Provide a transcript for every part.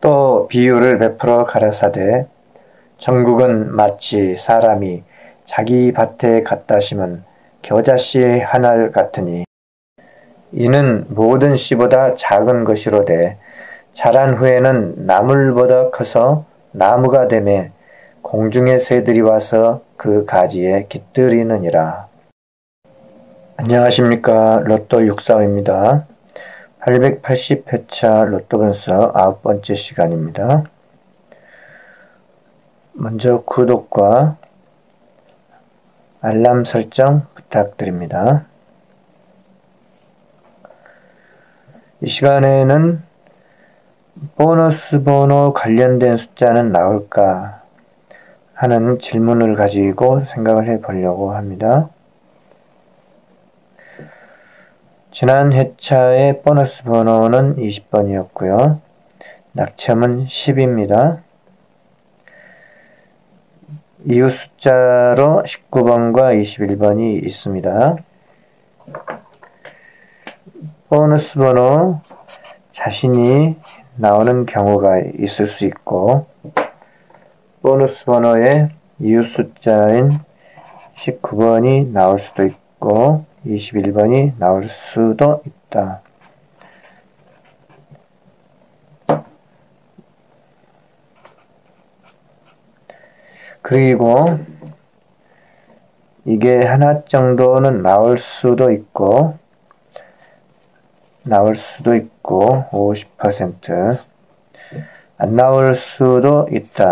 또 비유를 베풀어 가라사대 전국은 마치 사람이 자기 밭에 갖다 심은 겨자씨 한 알 같으니 이는 모든 씨보다 작은 것이로되 자란 후에는 나물보다 커서 나무가 되매 공중의 새들이 와서 그 가지에 깃들이느니라. 안녕하십니까. 로또 645입니다. 880회차 로또 분석 9번째 시간입니다. 먼저 구독과 알람 설정 부탁드립니다. 이 시간에는 보너스 번호 관련된 숫자는 나올까 하는 질문을 가지고 생각을 해 보려고 합니다. 지난 회차의 보너스 번호는 20번이었고요. 낙첨은 10입니다. 이후 숫자로 19번과 21번이 있습니다. 보너스 번호 자신이 나오는 경우가 있을 수 있고 보너스 번호의 이후 숫자인 19번이 나올 수도 있고 21번이 나올 수도 있다. 그리고 이게 하나 정도는 나올 수도 있고 50%, 안 나올 수도 있다.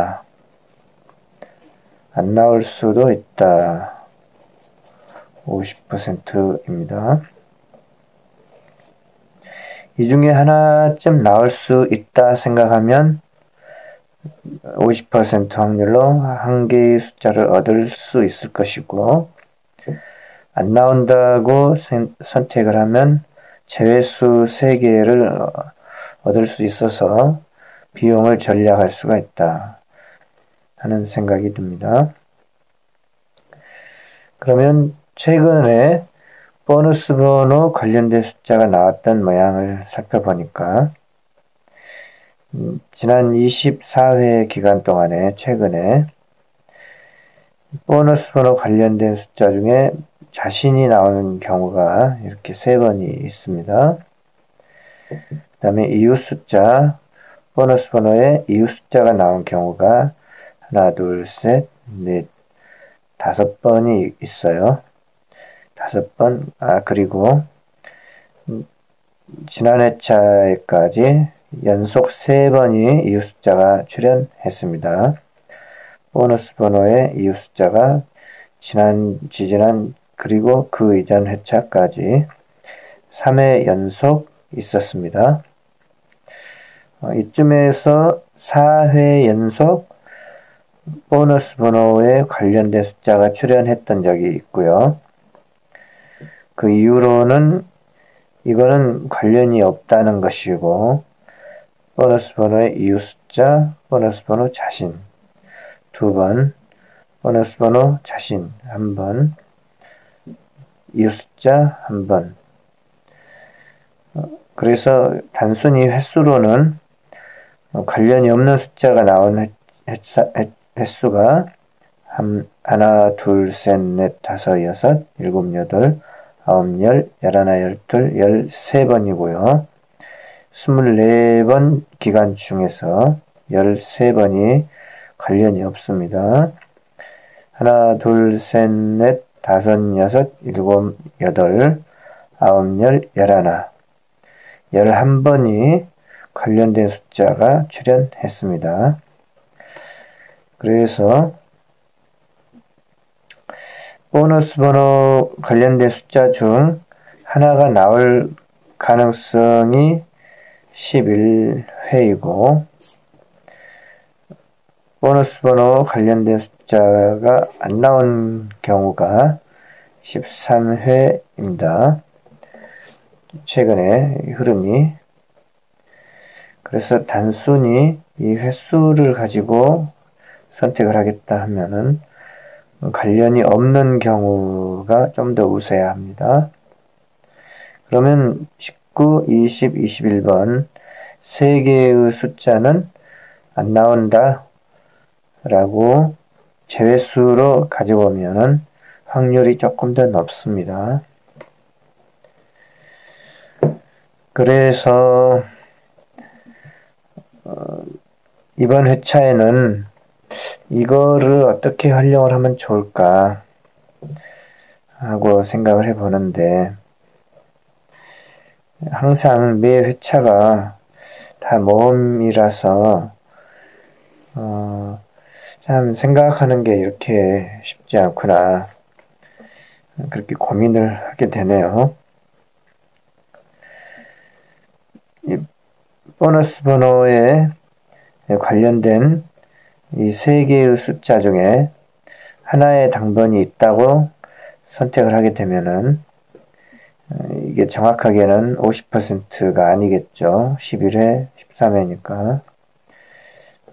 50%입니다. 이 중에 하나쯤 나올 수 있다 생각하면 50% 확률로 한 개의 숫자를 얻을 수 있을 것이고 안 나온다고 선택을 하면 제외수 3개를 얻을 수 있어서 비용을 절약할 수가 있다 하는 생각이 듭니다. 그러면 최근에 보너스 번호 관련된 숫자가 나왔던 모양을 살펴보니까 지난 24회 기간 동안에 최근에 보너스 번호 관련된 숫자 중에 자신이 나오는 경우가 이렇게 3번이 있습니다. 그 다음에 이후 숫자, 보너스 번호에 이후 숫자가 나온 경우가 하나, 둘, 셋, 넷, 5번이 있어요. 5번, 그리고 지난 회차에까지 연속 3번이 이후 숫자가 출현했습니다. 보너스 번호의 이후 숫자가 지지난 그리고 그 이전 회차까지 3회 연속 있었습니다. 이쯤에서 4회 연속 보너스 번호에 관련된 숫자가 출현했던 적이 있고요. 그 이후로는 이거는 관련이 없다는 것이고 보너스 번호의 이후 숫자, 보너스 번호 자신 2번, 보너스 번호 자신 1번, 이후 숫자 1번. 그래서 단순히 횟수로는 관련이 없는 숫자가 나온 횟수가 하나, 둘, 셋, 넷, 다섯, 여섯, 일곱, 여덟, 아홉, 열, 열하나, 열둘, 13번이고요. 24번 기간 중에서 13번이 관련이 없습니다. 하나, 둘, 셋, 넷, 다섯, 여섯, 일곱, 여덟, 아홉, 열, 열하나, 11번이 관련된 숫자가 출현했습니다. 그래서 보너스 번호 관련된 숫자 중 하나가 나올 가능성이 11회이고 보너스 번호 관련된 숫자가 안 나온 경우가 13회입니다. 최근의 흐름이. 그래서 단순히 이 횟수를 가지고 선택을 하겠다 하면은 관련이 없는 경우가 좀 더 우세해야 합니다. 그러면 19, 20, 21번 세 개의 숫자는 안 나온다 라고 제외수로 가지고 오면은 확률이 조금 더 높습니다. 그래서 이번 회차에는 이거를 어떻게 활용을 하면 좋을까 하고 생각을 해보는데, 항상 매 회차가 다 모험이라서 참 생각하는 게 이렇게 쉽지 않구나, 그렇게 고민을 하게 되네요. 이 보너스 번호에 관련된 이 세 개의 숫자 중에 하나의 당번이 있다고 선택을 하게 되면은 이게 정확하게는 50%가 아니겠죠. 11회, 13회니까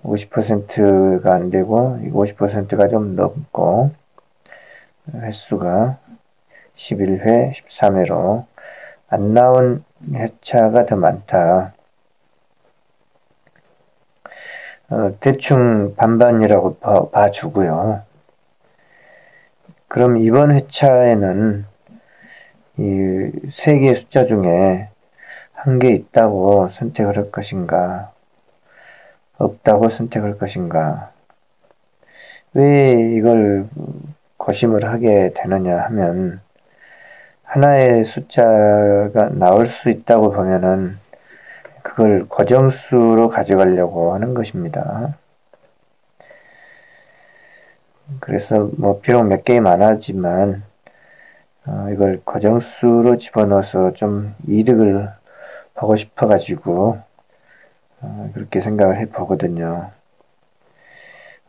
50%가 안 되고 50%가 좀 넘고 횟수가 11회, 13회로 안 나온 회차가 더 많다. 대충 반반이라고 봐주고요. 그럼 이번 회차에는 이 세 개의 숫자 중에 한 개 있다고 선택을 할 것인가, 없다고 선택할 것인가. 왜 이걸 고심을 하게 되느냐 하면, 하나의 숫자가 나올 수 있다고 보면은 그걸 고정수로 가져가려고 하는 것입니다. 그래서 뭐 비록 몇 개의 많아지만 이걸 고정수로 집어넣어서 좀 이득을 보고 싶어가지고 그렇게 생각을 해보거든요.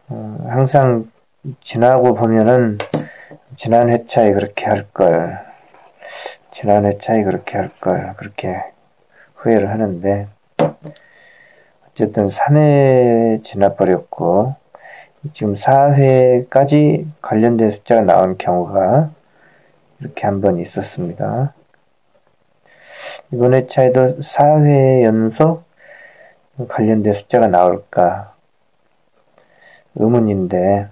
항상 지나고 보면은 지난 회차에 그렇게 할걸, 지난 회차에 그렇게 할걸, 그렇게 후회를 하는데, 어쨌든 3회 지나버렸고 지금 4회까지 관련된 숫자가 나온 경우가 이렇게 한번 있었습니다. 이번 회차에도 4회 연속 관련된 숫자가 나올까 의문인데,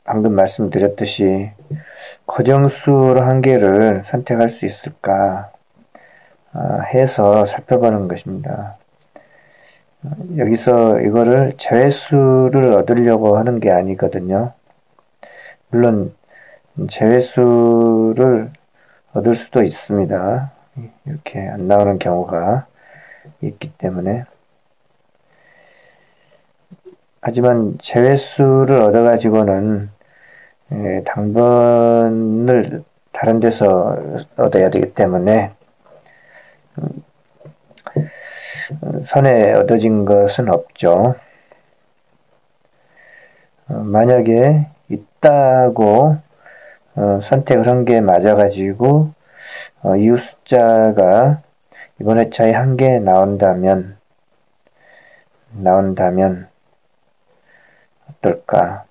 방금 말씀드렸듯이 고정수로 한 개를 선택할 수 있을까 해서 살펴보는 것입니다. 여기서 이거를 제외수를 얻으려고 하는 게 아니거든요. 물론 제외수를 얻을 수도 있습니다. 이렇게 안 나오는 경우가 있기 때문에. 하지만 제외수를 얻어가지고는 당번을 다른 데서 얻어야 되기 때문에 손에 얻어진 것은 없죠. 만약에 있다고 선택을 한 게 맞아가지고 이웃 숫자가 이번 회차에 한 개 나온다면 어떨까?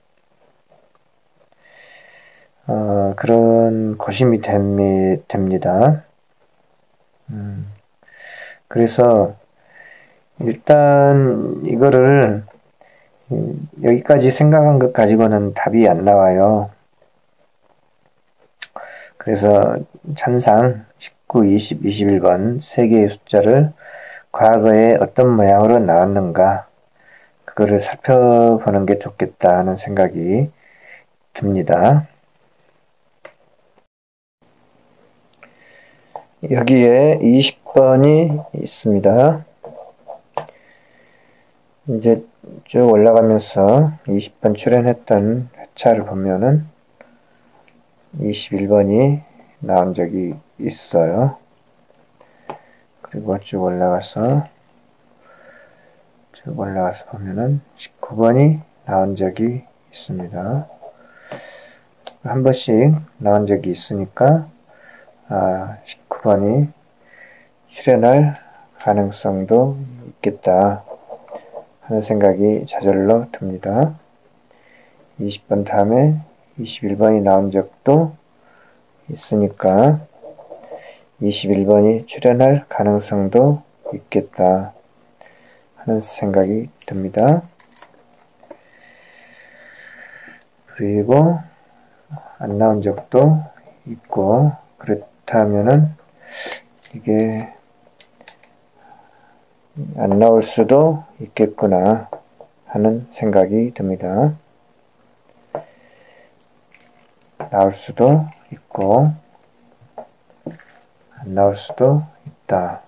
그런 고심이 됩니다. 그래서 일단 이거를 여기까지 생각한 것 가지고는 답이 안 나와요. 그래서 찬상 19, 20, 21번 세 개의 숫자를 과거에 어떤 모양으로 나왔는가, 그거를 살펴보는 게 좋겠다 하는 생각이 듭니다. 여기에 20번이 있습니다. 이제 쭉 올라가면서 20번 출연했던 회차를 보면은 21번이 나온 적이 있어요. 그리고 쭉 올라가서 보면은 19번이 나온 적이 있습니다. 한 번씩 나온 적이 있으니까 19번이 출연할 가능성도 있겠다 하는 생각이 저절로 듭니다. 20번 다음에 21번이 나온 적도 있으니까 21번이 출연할 가능성도 있겠다 하는 생각이 듭니다. 그리고 안 나온 적도 있고, 그렇다면은 이게 안 나올 수도 있겠구나 하는 생각이 듭니다. 나올 수도 있고 안 나올 수도 있다.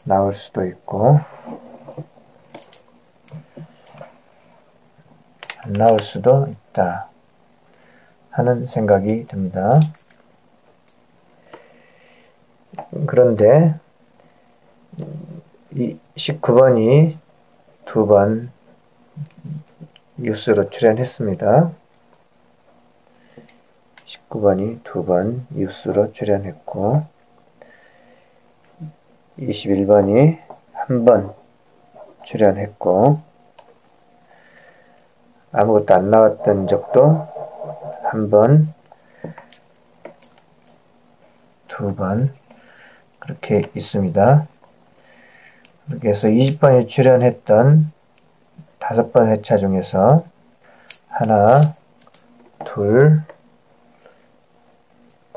나올 수도 있고 안 나올 수도 있다 하는 생각이 듭니다. 그런데 이 19번이 2번 뉴스로 출연했습니다. 19번이 2번 뉴스로 출연했고 21번이 1번 출연했고 아무것도 안 나왔던 적도 1번, 2번 그렇게 있습니다. 그렇게 해서 20번이 출연했던 5번 회차 중에서 하나, 둘,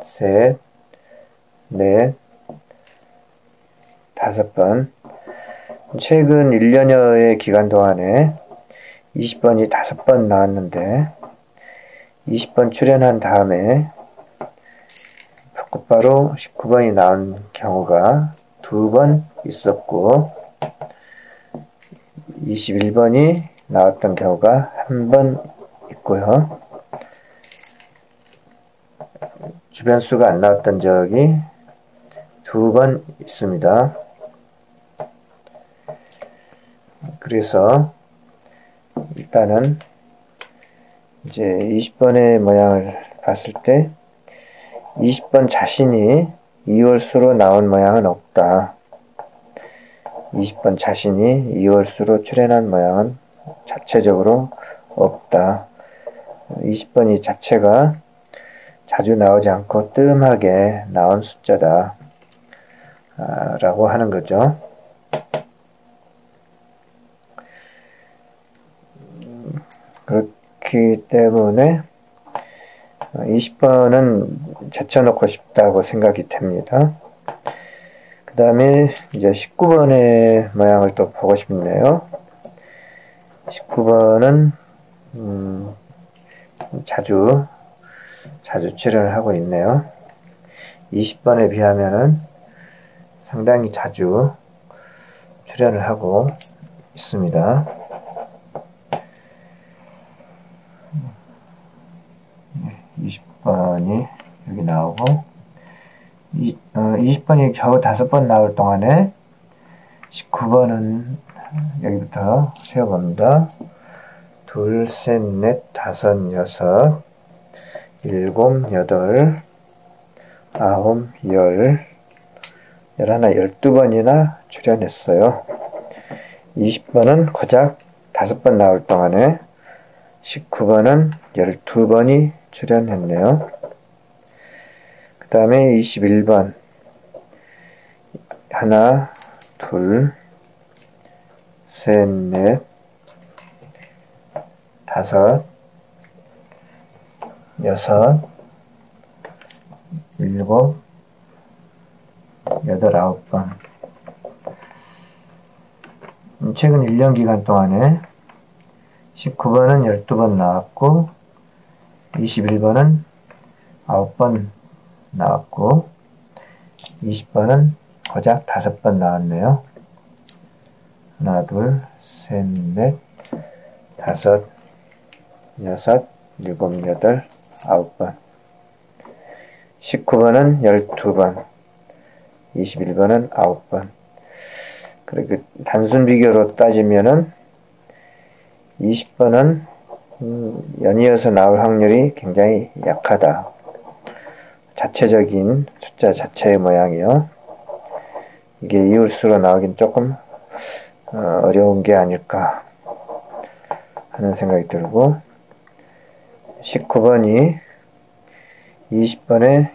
셋, 넷, 5번 최근 1년여의 기간 동안에 20번이 5번 나왔는데 20번 출연한 다음에 곧바로 19번이 나온 경우가 2번 있었고 21번이 나왔던 경우가 1번 있고요. 주변수가 안 나왔던 적이 2번 있습니다. 그래서 일단은 이제 20번의 모양을 봤을 때 20번 자신이 2월수로 나온 모양은 없다. 20번 자신이 2월수로 출연한 모양은 자체적으로 없다. 20번이 자체가 자주 나오지 않고 뜸하게 나온 숫자다. 라고 하는 거죠. 그렇기 때문에 20번은 제쳐놓고 싶다고 생각이 됩니다. 그 다음에 이제 19번의 모양을 또 보고 싶네요. 19번은 자주 출연을 하고 있네요. 20번에 비하면은 상당히 자주 출연을 하고 있습니다. 20번이 여기 나오고 20번이 겨우 5번 나올 동안에 19번은 여기부터 세어봅니다. 2, 3, 4, 5, 6, 7, 8, 9, 10, 11, 12번이나 출연했어요. 20번은 고작 5번 나올 동안에 19번은 12번이 출연했네요. 그 다음에 21번 하나, 둘, 셋, 넷, 5, 6, 7, 8, 9번 최근 1년 기간 동안에 19번은 12번 나왔고 21번은 9번 나왔고 20번은 고작 5번 나왔네요. 하나, 둘, 셋, 넷, 5, 6, 7, 8, 9번 19번은 12번 21번은 9번 그리고 단순 비교로 따지면은 20번은 연이어서 나올 확률이 굉장히 약하다. 자체적인 숫자 자체의 모양이요. 이게 이울수로 나오긴 조금 어려운 게 아닐까 하는 생각이 들고 19번이 20번의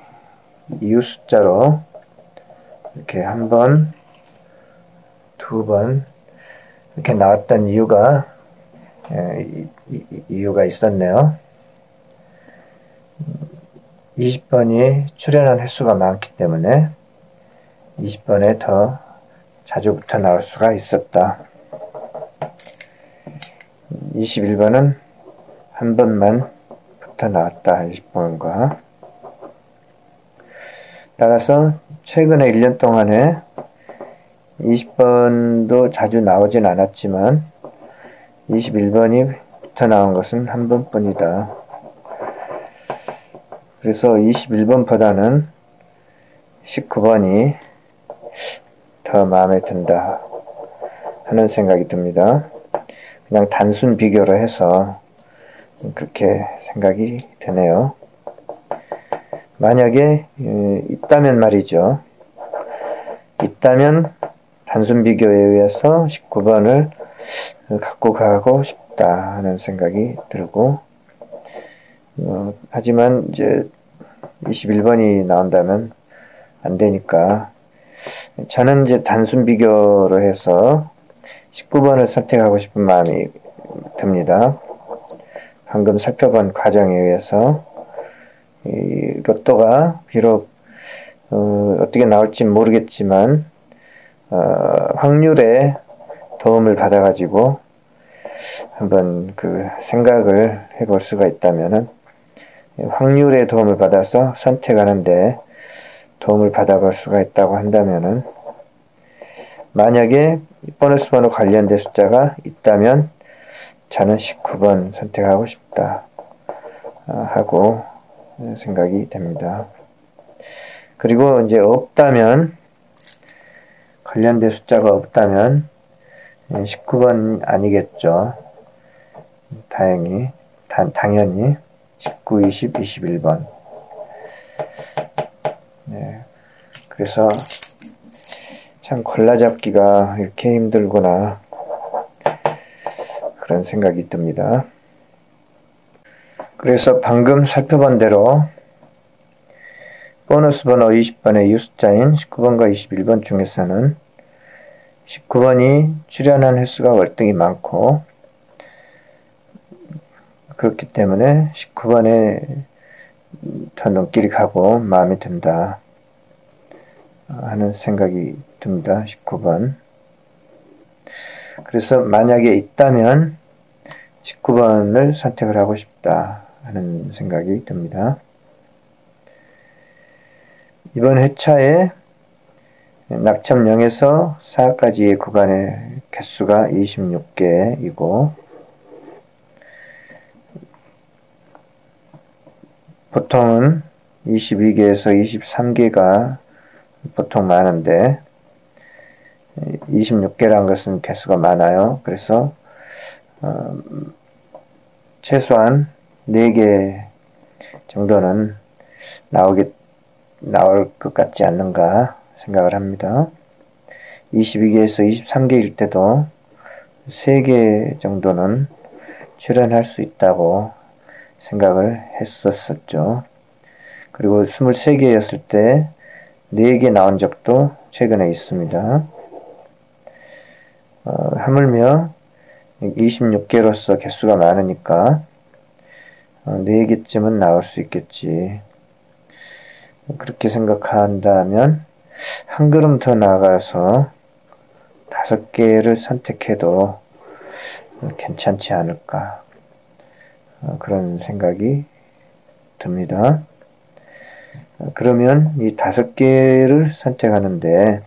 이웃 숫자로 이렇게 1번, 22번 이렇게 나왔던 이유가 이유가 있었네요. 20번이 출연한 횟수가 많기 때문에 20번에 더 자주 붙어 나올 수가 있었다. 21번은 한 번만 붙어 나왔다. 20번과 따라서 최근에 1년 동안에 20번도 자주 나오진 않았지만 21번이 붙어 나온 것은 한 번뿐이다. 그래서 21번보다는 19번이 더 마음에 든다 하는 생각이 듭니다. 그냥 단순 비교로 해서 그렇게 생각이 되네요. 만약에 있다면 말이죠. 있다면 단순 비교에 의해서 19번을 갖고 가고 싶다 하는 생각이 들고 하지만 이제 21번이 나온다면 안 되니까 저는 이제 단순 비교로 해서 19번을 선택하고 싶은 마음이 듭니다. 방금 살펴본 과정에 의해서 이 로또가 비록 어떻게 나올지 모르겠지만 확률에 도움을 받아가지고 한번 그 생각을 해볼 수가 있다면은 확률에 도움을 받아서 선택하는데 도움을 받아볼 수가 있다고 한다면은 만약에 보너스 번호 관련된 숫자가 있다면 저는 19번 선택하고 싶다 하고 생각이 됩니다. 그리고 이제 없다면 관련된 숫자가 없다면 19번 아니겠죠. 당연히 19, 20, 21번. 네. 그래서 참 골라잡기가 이렇게 힘들구나 그런 생각이 듭니다. 그래서 방금 살펴본 대로 보너스 번호 20번의 이유 숫자인 19번과 21번 중에서는 19번이 출연한 횟수가 월등히 많고 그렇기 때문에 19번에 더 눈길이 가고 마음에 든다 하는 생각이 듭니다. 19번. 그래서 만약에 있다면 19번을 선택을 하고 싶다 하는 생각이 듭니다. 이번 회차에 낙점 0에서 4까지의 구간의 개수가 26개이고 보통은 22개에서 23개가 보통 많은데 26개라는 것은 개수가 많아요. 그래서 최소한 4개 정도는 나올 것 같지 않는가 생각을 합니다. 22개에서 23개일 때도 3개 정도는 출연할 수 있다고 생각을 했었죠. 그리고 23개였을 때 4개 나온 적도 최근에 있습니다. 하물며 26개로서 개수가 많으니까 4개쯤은 나올 수 있겠지. 그렇게 생각한다면 한 걸음 더 나아가서 5개를 선택해도 괜찮지 않을까 그런 생각이 듭니다. 그러면 이 5개를 선택하는데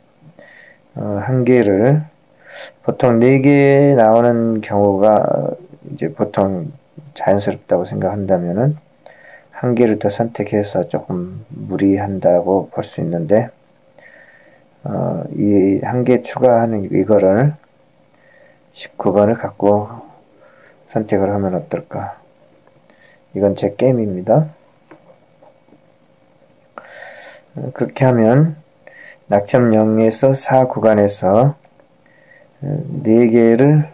한 개를 보통 4개 나오는 경우가 이제 보통 자연스럽다고 생각한다면은 한 개를 더 선택해서 조금 무리한다고 볼 수 있는데 이 한 개 추가하는 이거를 19번을 갖고 선택을 하면 어떨까? 이건 제 게임입니다. 그렇게 하면 낙점 0에서 4 구간에서 4개를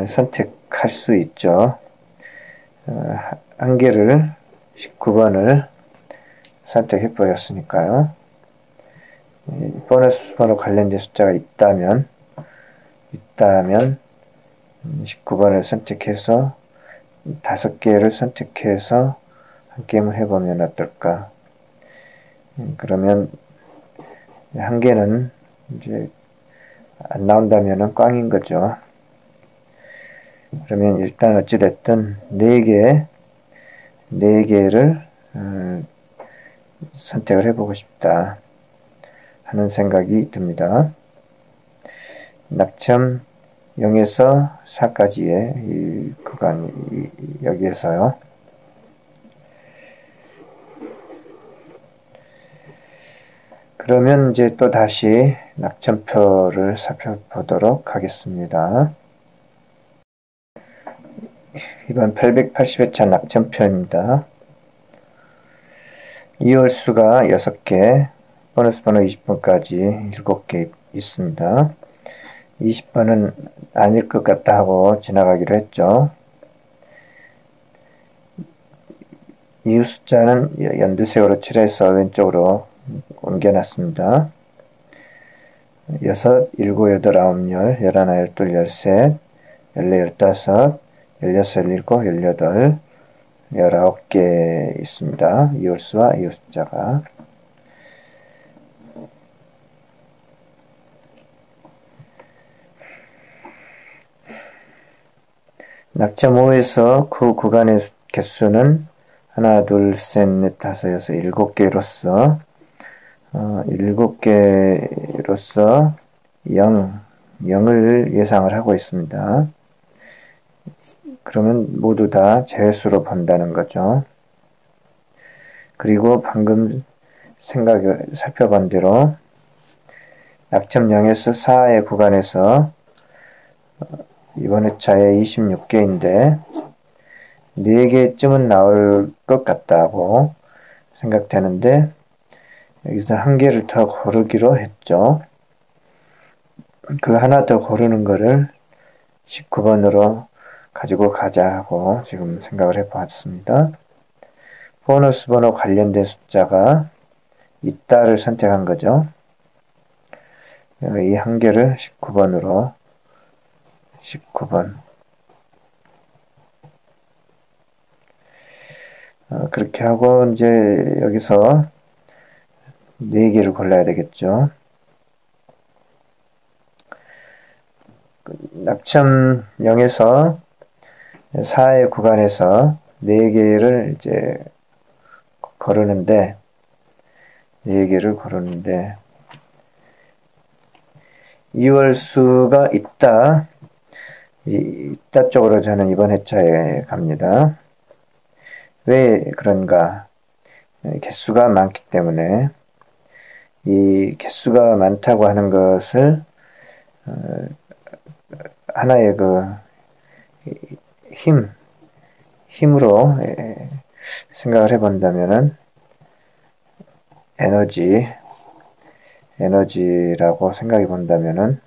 선택할 수 있죠. 한 개를 19번을 선택해 버렸으니까요. 보너스 번호 관련된 숫자가 있다면 있다 하면 19번을 선택해서 5개를 선택해서 한 게임을 해보면 어떨까. 그러면 한 개는 이제 안 나온다면 꽝인 거죠. 그러면 일단 어찌됐든 4개를 선택을 해보고 싶다 하는 생각이 듭니다. 낙점 0에서 4까지의 이 구간이 여기에서요. 그러면 이제 또 다시 낙점표를 살펴보도록 하겠습니다. 이번 880회차 낙점표입니다. 2월수가 6개, 보너스 번호 20번까지 7개 있습니다. 20번은 아닐 것 같다 하고 지나가기로 했죠. 이후 숫자는 연두색으로 칠해서 왼쪽으로 옮겨놨습니다. 6, 7, 8, 9, 10, 11, 12, 13, 14, 15, 16, 17, 19개 있습니다. 이홀수와 이홀 숫자가. 낙점 5에서 그 구간의 개수는 하나, 둘, 셋, 넷, 다섯, 여섯, 7개로서 7개로서 0을 예상을 하고 있습니다. 그러면 모두 다 제수로 본다는 거죠. 그리고 방금 살펴본 대로 낙점 0에서 4의 구간에서 이번 회차에 26개인데 4개쯤은 나올 것 같다고 생각되는데 여기서 한 개를 더 고르기로 했죠. 그 하나 더 고르는 거를 19번으로 가지고 가자 하고 지금 생각을 해봤습니다. 보너스 번호 관련된 숫자가 있다를 선택한 거죠. 이 한 개를 19번으로 19번 그렇게 하고 이제 여기서 4개를 골라야 되겠죠. 낙점 0에서 4의 구간에서 4개를 이제 고르는데 4개를 고르는데 2월수가 있다 쪽으로 저는 이번 회차에 갑니다. 왜 그런가? 개수가 많기 때문에 이 개수가 많다고 하는 것을 하나의 그 힘으로 생각을 해본다면은 에너지라고 생각해 본다면은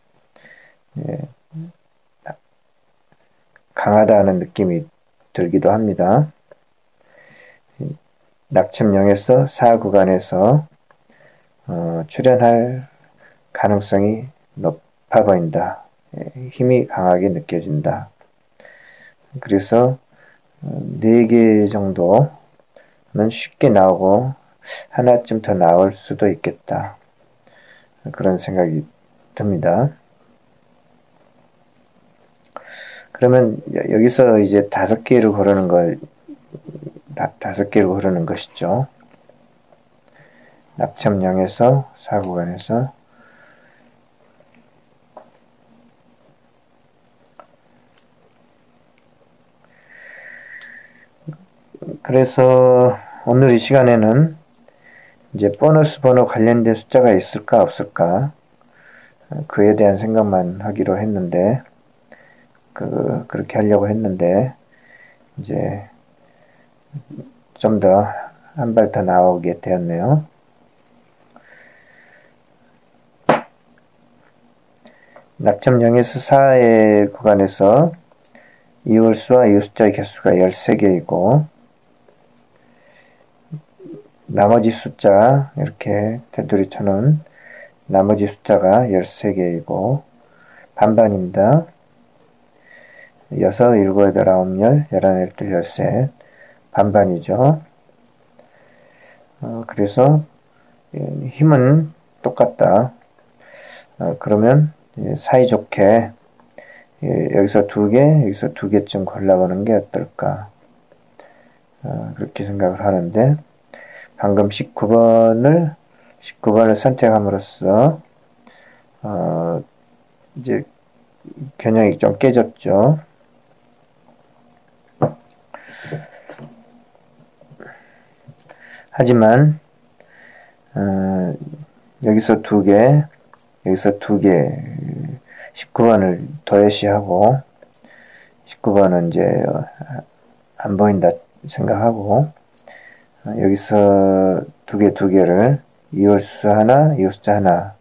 강하다는 느낌이 들기도 합니다. 낙점 0에서 4 구간에서 출현할 가능성이 높아 보인다. 힘이 강하게 느껴진다. 그래서 4개 정도는 쉽게 나오고 하나쯤 더 나올 수도 있겠다. 그런 생각이 듭니다. 그러면 여기서 이제 5개를 고르는 것이죠. 낙점 0에서 4 구간에서 그래서 오늘 이 시간에는 이제 보너스 번호 관련된 숫자가 있을까 없을까 그에 대한 생각만 하기로 했는데 그렇게 하려고 했는데 이제 좀 더 한 발 더 나오게 되었네요. 낙점 0에서 4의 구간에서 이홀수와 이홀 숫자의 개수가 13개이고 나머지 숫자 이렇게 테두리 쳐놓은 나머지 숫자가 13개이고 반반입니다. 6, 7, 8, 9, 10, 11, 12, 13 반반이죠. 그래서 힘은 똑같다. 그러면 사이좋게 여기서 2개, 여기서 2개쯤 골라보는 게 어떨까. 그렇게 생각을 하는데 방금 19번을 선택함으로써 이제 균형이 좀 깨졌죠. 하지만 여기서 2개, 여기서 2개 19번을 더해시하고 19번은 이제 안 보인다 생각하고 여기서 2개를 이홀수 하나, 이홀수자 하나,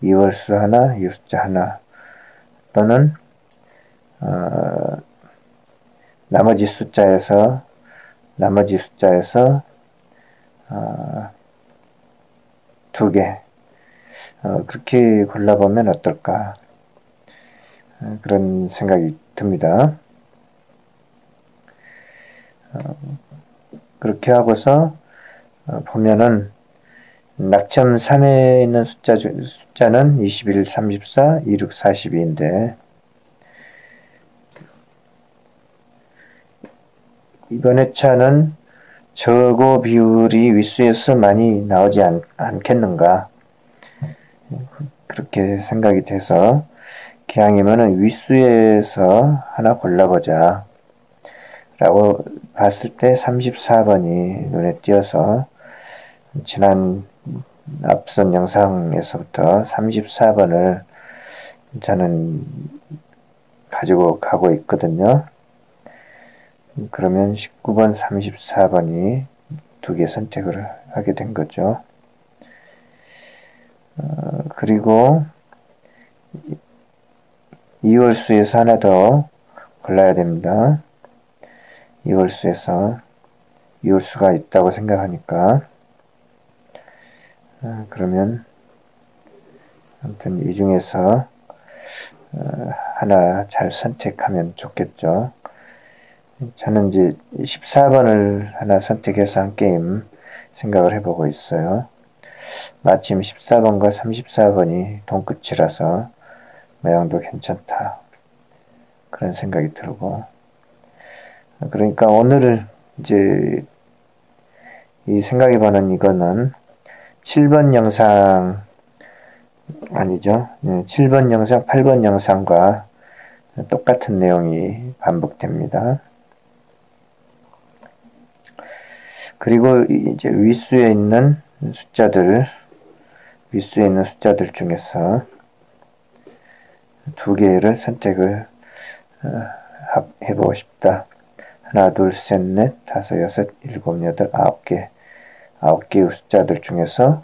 이홀수 하나, 이홀수자 하나 또는 나머지 숫자에서 2개 그렇게 골라보면 어떨까 그런 생각이 듭니다. 그렇게 하고서 보면은 낙점 3에 있는 숫자는 21, 34, 26, 42인데 이번 회차는 저거 비율이 윗수에서 많이 나오지 않겠는가 그렇게 생각이 돼서 기왕이면은 윗수에서 하나 골라보자 라고 봤을 때 34번이 눈에 띄어서 지난 앞선 영상에서부터 34번을 저는 가지고 가고 있거든요. 그러면 19번, 34번이 2개 선택을 하게 된 거죠. 그리고 이홀수에서 하나 더 골라야 됩니다. 이홀수에서 이홀수가 있다고 생각하니까 그러면 아무튼 이 중에서 하나 잘 선택하면 좋겠죠. 저는 이제 14번을 하나 선택해서 한 게임 생각을 해보고 있어요. 마침 14번과 34번이 동끝이라서 모양도 괜찮다. 그런 생각이 들고 그러니까 오늘을 이제 이 생각해보는 이거는 7번 영상 아니죠. 7번 영상, 8번 영상과 똑같은 내용이 반복됩니다. 그리고 이제 윗수에 있는 숫자들 중에서 2개를 선택을 해보고 싶다. 하나, 둘, 셋, 넷, 다섯, 여섯, 일곱, 여덟, 9개. 9개의 숫자들 중에서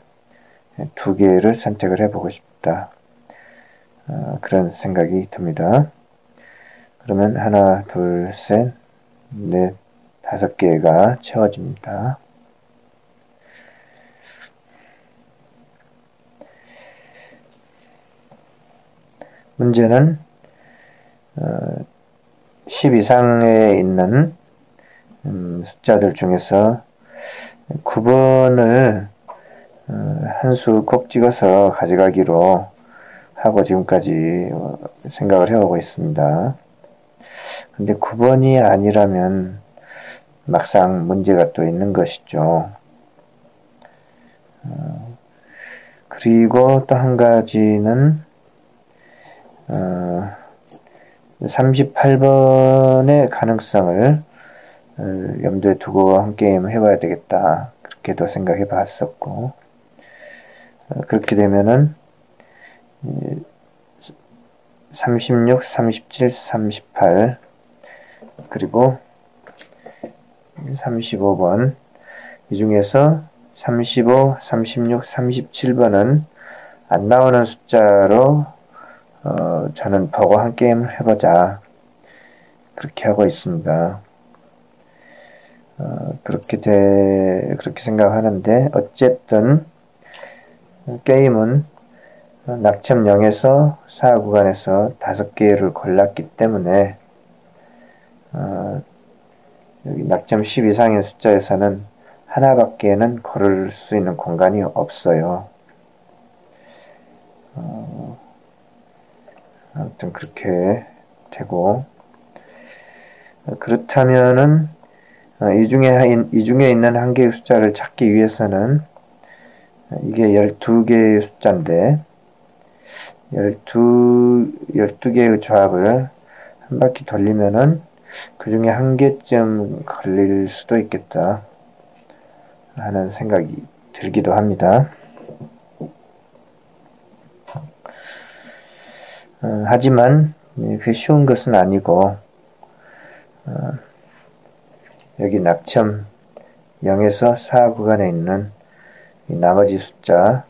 2개를 선택을 해보고 싶다. 그런 생각이 듭니다. 그러면 하나, 둘, 셋, 넷, 5개가 채워집니다. 문제는 10 이상에 있는 숫자들 중에서 9번을 한 수 꼭 찍어서 가져가기로 하고 지금까지 생각을 해오고 있습니다. 근데 9번이 아니라면 막상 문제가 또 있는 것이죠. 그리고 또 한 가지는 38번의 가능성을 염두에 두고 한 게임 해봐야 되겠다. 그렇게도 생각해 봤었고 그렇게 되면은 36, 37, 38 그리고 35번 이 중에서 35, 36, 37번은 안 나오는 숫자로 저는 보고 한 게임을 해보자 그렇게 하고 있습니다. 그렇게 생각하는데 어쨌든 게임은 낙점 0에서 4 구간에서 5개를 골랐기 때문에 여기 낙점 10 이상의 숫자에서는 하나밖에는 고를 수 있는 공간이 없어요. 아무튼 그렇게 되고, 그렇다면은 이 중에 있는 한 개의 숫자를 찾기 위해서는 이게 12개의 숫자인데 12개의 조합을 한 바퀴 돌리면은 그 중에 한 개쯤 걸릴 수도 있겠다 하는 생각이 들기도 합니다. 하지만 그 쉬운 것은 아니고 여기 낙점 0에서 4 구간에 있는 나머지 숫자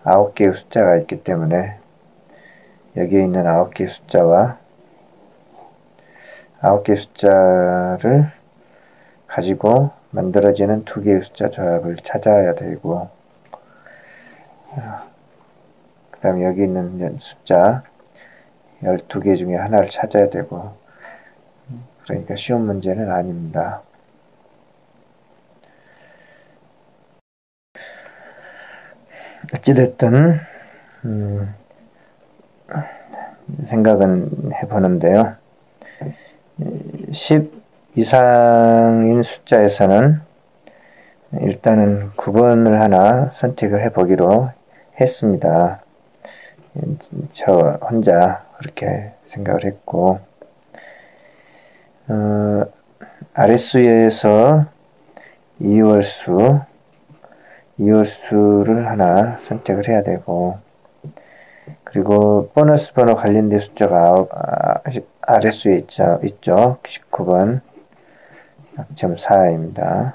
9개의 숫자가 있기 때문에 여기에 있는 9개의 숫자와 9개의 숫자를 가지고 만들어지는 2개의 숫자 조합을 찾아야 되고, 그 다음에 여기 있는 숫자 12개 중에 하나를 찾아야 되고, 그러니까 쉬운 문제는 아닙니다. 어찌됐든 생각은 해보는데요. 10 이상인 숫자에서는 일단은 9번을 하나 선택을 해보기로 했습니다. 저 혼자 그렇게 생각을 했고, 아랫수에서 2월수를 하나 선택을 해야 되고, 그리고 보너스 번호 관련된 숫자가 아랫수에 있죠. 19번 낙점 4입니다.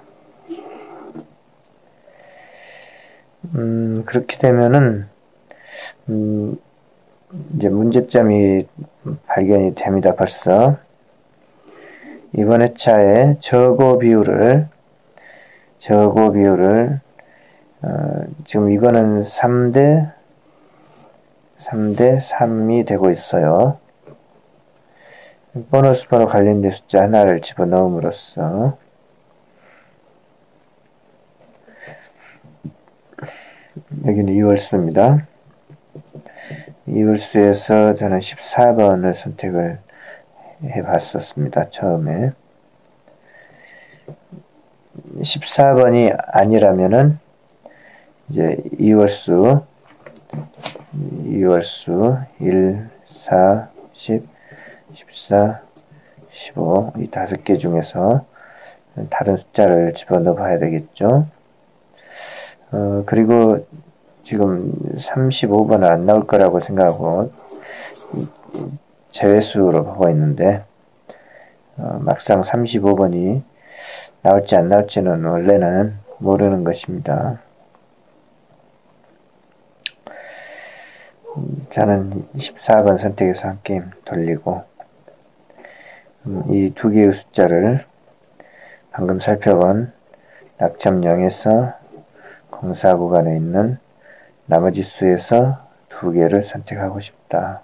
그렇게 되면은 이제 문제점이 발견이 됩니다. 벌써 이번 회차에 저고 비율을 지금 이거는 3대 3이 되고 있어요. 보너스 번호 관련된 숫자 하나를 집어넣음으로써 여기는 2월수입니다. 2월수에서 저는 14번을 선택을 해봤었습니다. 처음에 14번이 아니라면은 이제 2월수 1, 4, 10, 14, 15 이 5개 중에서 다른 숫자를 집어넣어 봐야 되겠죠. 그리고 지금 35번은 안 나올 거라고 생각하고 제외수로 보고 있는데 막상 35번이 나올지 안 나올지는 원래는 모르는 것입니다. 저는 14번 선택해서 한 게임 돌리고 이 2개의 숫자를 방금 살펴본 낙점 0에서 04 구간에 있는 나머지 수에서 2개를 선택하고 싶다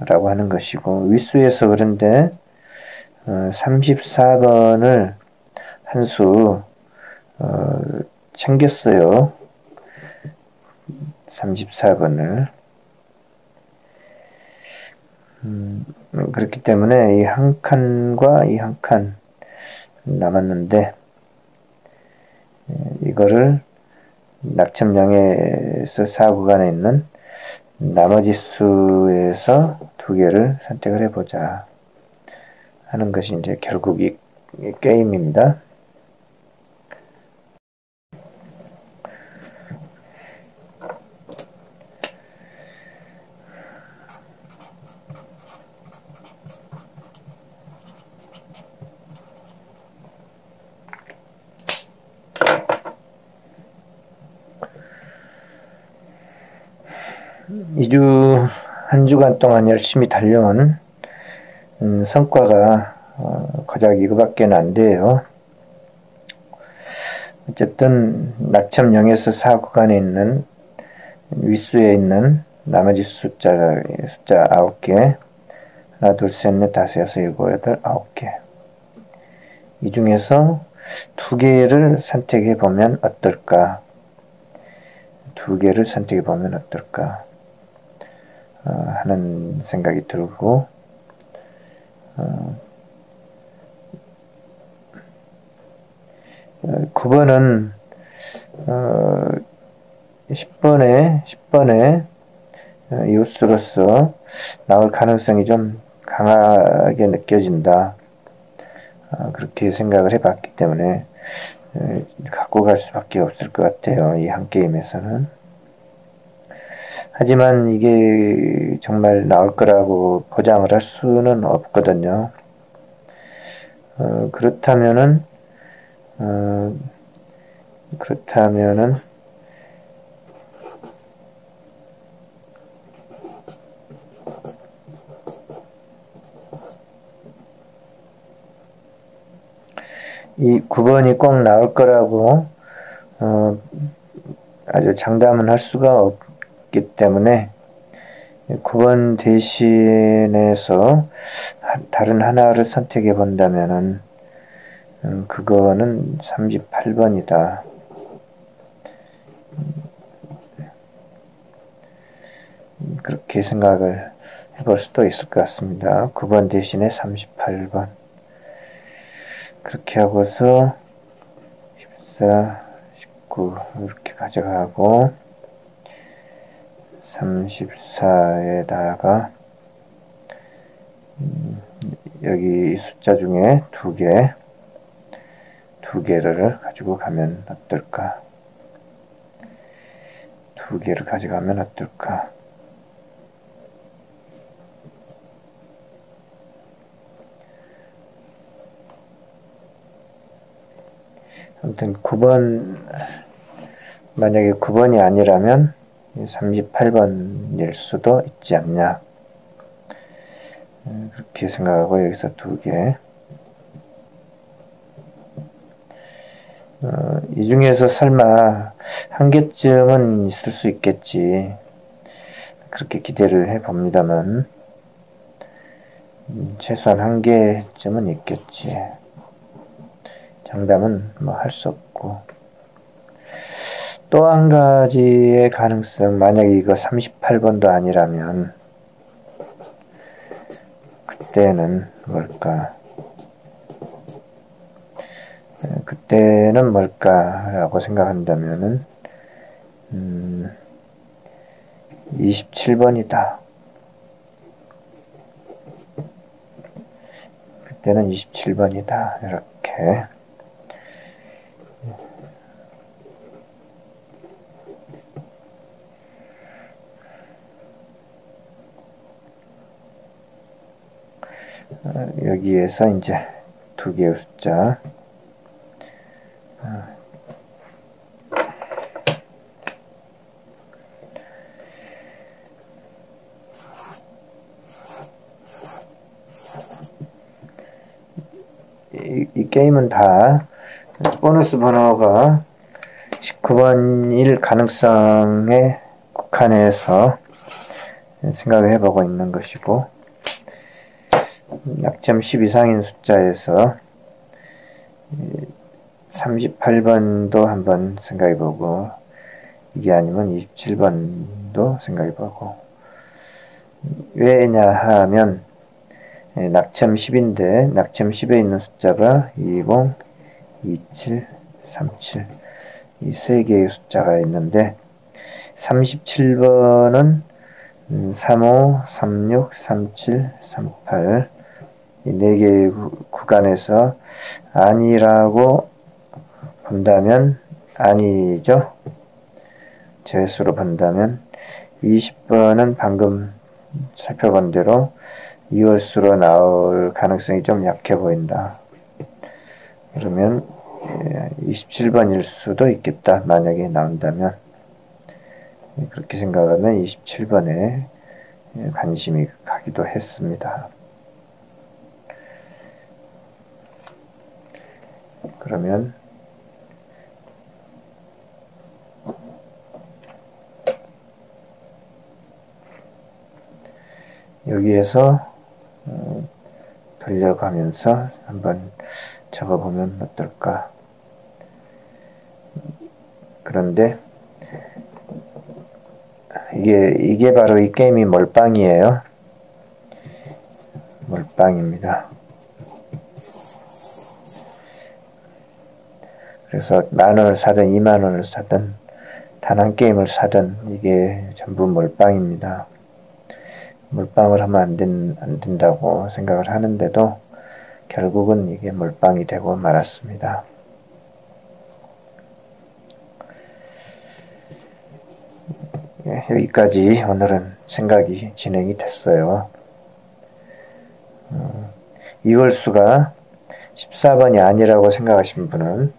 라고 하는 것이고, 윗수에서 그런데 34번을 한 수 챙겼어요. 34번을 그렇기 때문에 이 한 칸과 이 한 칸 남았는데 이거를 낙점 0에서 4 구간에 있는 나머지 수에서 2개를 선택을 해보자 하는 것이 이제 결국 이 게임입니다. 한 주간 동안 열심히 달려온 성과가 고작 이거밖에 안 돼요. 어쨌든 낙점 0에서 4 구간에 있는 윗수에 있는 나머지 숫자 9개, 하나, 둘, 셋, 넷, 다섯, 여섯, 일곱, 여덟, 9개. 이 중에서 2개를 선택해 보면 어떨까? 2개를 선택해 보면 어떨까? 하는 생각이 들고, 9번은 10번에 이웃수로서 나올 가능성이 좀 강하게 느껴진다. 그렇게 생각을 해봤기 때문에 갖고 갈 수밖에 없을 것 같아요. 이 한 게임에서는. 하지만 이게 정말 나올 거라고 보장을 할 수는 없거든요. 그렇다면은 이 9번이 꼭 나올 거라고 아주 장담은 할 수가 없기 때문에 9번 대신해서 다른 하나를 선택해 본다면은 그거는 38번이다. 그렇게 생각을 해볼 수도 있을 것 같습니다. 9번 대신에 38번. 그렇게 하고서 14, 19 이렇게 가져가고 34에다가 여기 숫자 중에 2개를 가지고 가면 어떨까? 2개를 가져가면 어떨까? 아무튼 9번, 만약에 9번이 아니라면 38번일 수도 있지 않냐. 그렇게 생각하고 여기서 2개. 이 중에서 설마 한 개쯤은 있을 수 있겠지. 그렇게 기대를 해봅니다만, 최소한 한 개쯤은 있겠지. 장담은 뭐 할 수 없고. 또 한 가지의 가능성, 만약에 이거 38번도 아니라면, 그때는 뭘까라고 생각한다면은, 27번이다. 그때는 27번이다. 이렇게. 여기에서 이제 2개의 숫자. 이 게임은 다 보너스 번호가 19번일 가능성에 국한해서 생각을 해보고 있는 것이고, 약점 10 이상인 숫자에서 38번도 한번 생각해보고, 이게 아니면 27번도 생각해보고, 왜냐 하면 낙점 10인데 낙점 10에 있는 숫자가 20, 27, 37 이 세 개의 숫자가 있는데 37번은 35, 36, 37, 38 이 네 개의 구간에서 아니라고 본다면 아니죠. 제수로 본다면 20번은 방금 살펴본 대로 2월수로 나올 가능성이 좀 약해 보인다. 그러면 27번일 수도 있겠다. 만약에 나온다면. 그렇게 생각하면 27번에 관심이 가기도 했습니다. 그러면 여기에서 돌려가면서 한번 적어보면 어떨까. 그런데 이게 바로 이 게임이 몰빵이에요. 몰빵입니다. 그래서 10,000원을 사든 20,000원을 사든 단 한 게임을 사든 이게 전부 몰빵입니다. 몰빵을 하면 안 된다고 생각을 하는데도 결국은 이게 몰빵이 되고 말았습니다. 여기까지 오늘은 생각이 진행이 됐어요. 이월수가 14번이 아니라고 생각하신 분은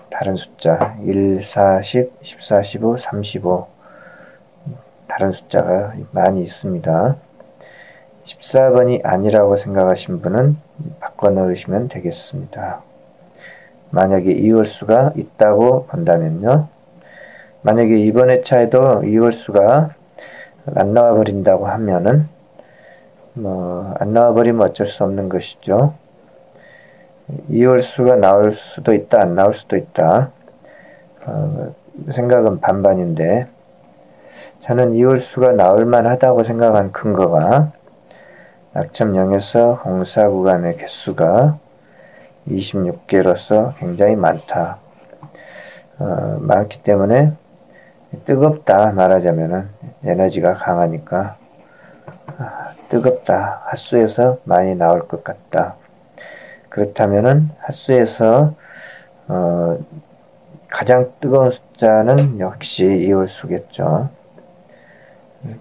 다른 숫자 1, 4, 10, 14, 15, 35 다른 숫자가 많이 있습니다. 14번이 아니라고 생각하신 분은 바꿔 넣으시면 되겠습니다. 만약에 이월수가 있다고 본다면요. 만약에 이번 회차에도 이월수가 안 나와버린다고 하면은 안 나와버리면 어쩔 수 없는 것이죠. 이월수가 나올 수도 있다, 안 나올 수도 있다. 생각은 반반인데 저는 이월수가 나올만 하다고 생각한 근거가 낙점 0에서 홍사 구간의 개수가 26개로서 굉장히 많다. 많기 때문에 뜨겁다 말하자면은 에너지가 강하니까 뜨겁다. 핫수에서 많이 나올 것 같다. 그렇다면은 핫수에서 가장 뜨거운 숫자는 역시 이월수겠죠.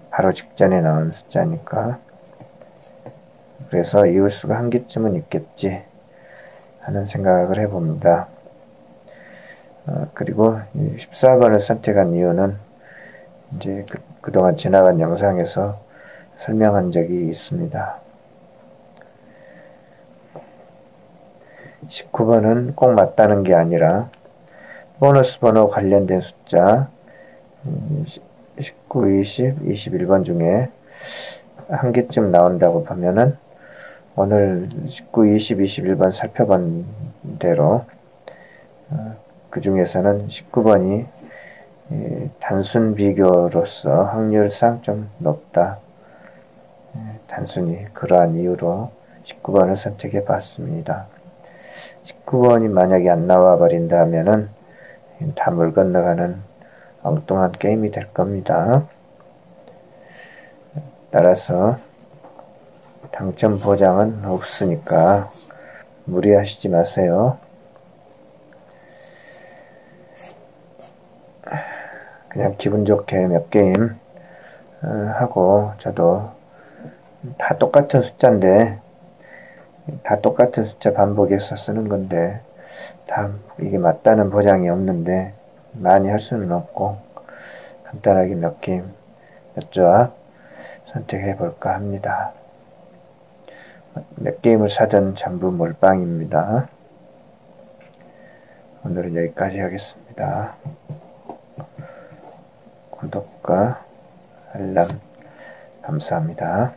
바로 직전에 나온 숫자니까. 그래서 이월수가 한 개쯤은 있겠지 하는 생각을 해봅니다. 그리고 14번을 선택한 이유는 이제 그동안 지나간 영상에서 설명한 적이 있습니다. 19번은 꼭 맞다는 게 아니라 보너스 번호 관련된 숫자 19, 20, 21번 중에 한 개쯤 나온다고 보면은 오늘 19, 20, 21번 살펴본 대로 그 중에서는 19번이 단순 비교로서 확률상 좀 높다. 단순히 그러한 이유로 19번을 선택해 봤습니다. 19번이 만약에 안 나와 버린다면은 다 물 건너가는 엉뚱한 게임이 될 겁니다. 따라서 당첨 보장은 없으니까 무리하시지 마세요. 그냥 기분 좋게 몇 게임 하고 저도 다 똑같은 숫자인데 다 똑같은 숫자 반복해서 쓰는 건데 다 이게 맞다는 보장이 없는데 많이 할 수는 없고 간단하게 몇 게임 몇 조합 선택해 볼까 합니다. 몇 게임을 사든 전부 몰빵입니다. 오늘은 여기까지 하겠습니다. 구독과 알람 감사합니다.